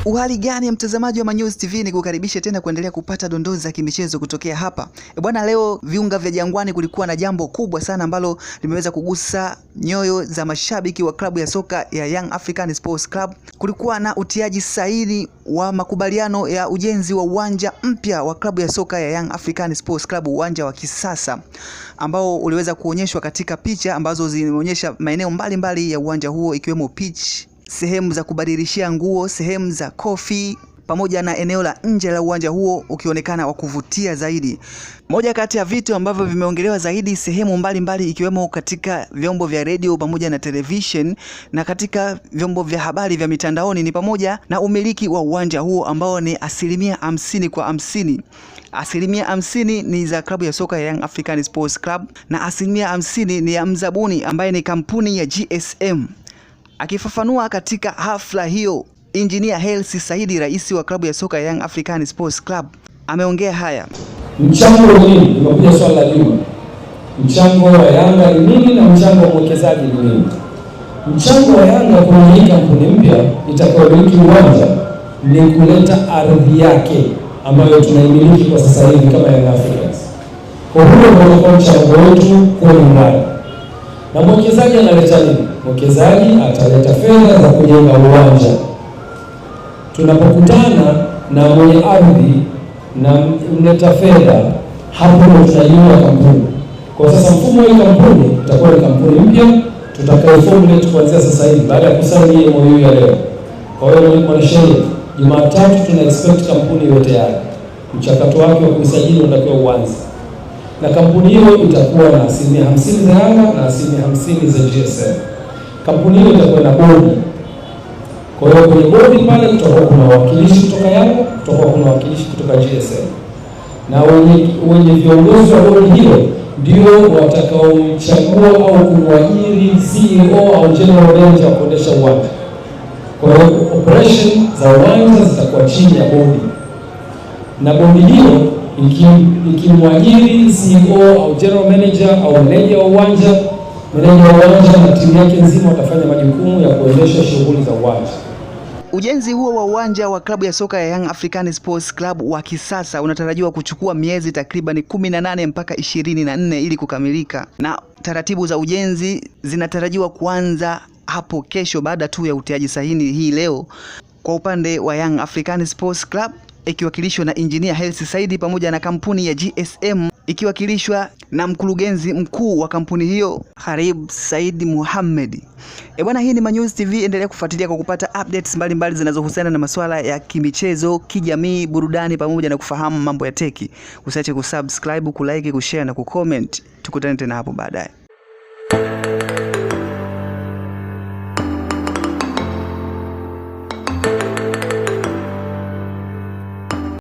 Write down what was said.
Uhali gani mtazamaji wa Manyuzi TV, ni kukaribisha tena kuendelea kupata dondoo za kimichezo kutokea hapa. Bwana, leo viunga vya Jangwani kulikuwa na jambo kubwa sana ambalo limeweza kugusa nyoyo za mashabiki wa klabu ya soka ya Young African Sports Club. Kulikuwa na utiaji saini wa makubaliano ya ujenzi wa uwanja mpya wa klabu ya soka ya Young African Sports Club, uwanja wa kisasa ambao uliweza kuonyeshwa katika picha ambazo zinaonyesha maeneo mbalimbali ya uwanja huo, ikiwemo pitch, sehemu za kubadilishia nguo, sehemu za kofi, pamoja na eneo la nje la uwanja huo ukionekana wa kuvutia zaidi. Moja kati ya vitu ambavyo vimeongelewa zaidi sehemu mbalimbali, ikiwemo katika vyombo vya radio pamoja na television na katika vyombo vya habari vya mitandaoni, ni pamoja na umiliki wa uwanja huo ambao ni 50% kwa 50. 50% ni za klabu ya soka ya Young African Sports Club na 50% ni ya mzabuni ambaye ni kampuni ya GSM. Akifafanua katika hafla hiyo, Engineer Hersi Said, rais wa klabu ya soka ya Young African Sports Club, ameongea haya. Mchango ni nini? Imekuja swali la juma. Mchango wa Yanga ni nini na mchango wa mwekezaji ni nini? Mchango wa Yanga kwenye hii kampuni mpya itakayomiliki uwanja ni kuleta ardhi yake ambayo tunaimiliki kwa sasa hivi kama Young Africans. Kwa hiyo ndio mchango wetu kwa ndani. Na mwekezaji analeta nini? Mwekezaji ataleta fedha za kujenga uwanja. Tunapokutana na mwenye ardhi na mleta fedha, hapo ndio tunaiona kampuni. Kwa sasa mfumo wa kampuni utakuwa ni kampuni mpya tutakayoformulate kuanzia sasa hivi baada ya kusaini MOU ya leo. Kwa hiyo mwanasheria, Jumatatu tuna expect kampuni iwe tayari. Mchakato wake wa kusajili unatakiwa uanze. Na kampuni hiyo itakuwa na 50% za Yanga na 50% za GSM. Kampuni hiyo itakuwa na bodi. Kwa hiyo kwenye bodi pale kutakuwa kuna wakilishi kutoka Yanga, kutakuwa kuna wakilishi kutoka GSM. Na wenye viongozi wa bodi hiyo ndio watakaochagua au kumwajiri CEO au general manager wa kuendesha uwanja. Kwa hiyo operation za uwanja zitakuwa chini ya bodi. Na bodi hiyo ikimwajiri CEO au general manager au meneja wa uwanja na timu yake nzima watafanya majukumu ya kuendesha shughuli za uwanja. Ujenzi huo wa uwanja wa klabu ya soka ya Young African Sports Club wa kisasa unatarajiwa kuchukua miezi takriban 18 mpaka 24 ili kukamilika, na taratibu za ujenzi zinatarajiwa kuanza hapo kesho baada tu ya utiaji saini hii leo. Kwa upande wa Young African Sports Club ikiwakilishwa na Engineer Hersi Said pamoja na kampuni ya GSM ikiwakilishwa na mkurugenzi mkuu wa kampuni hiyo Harib Said Muhammad. Bwana, hii ni Manyuzi TV, endelea kufuatilia kwa kupata updates mbalimbali zinazohusiana na masuala ya kimichezo, kijamii, burudani pamoja na kufahamu mambo ya teki. Usiache kusubscribe, kulike, kushare na kucomment. Tukutane tena hapo baadaye.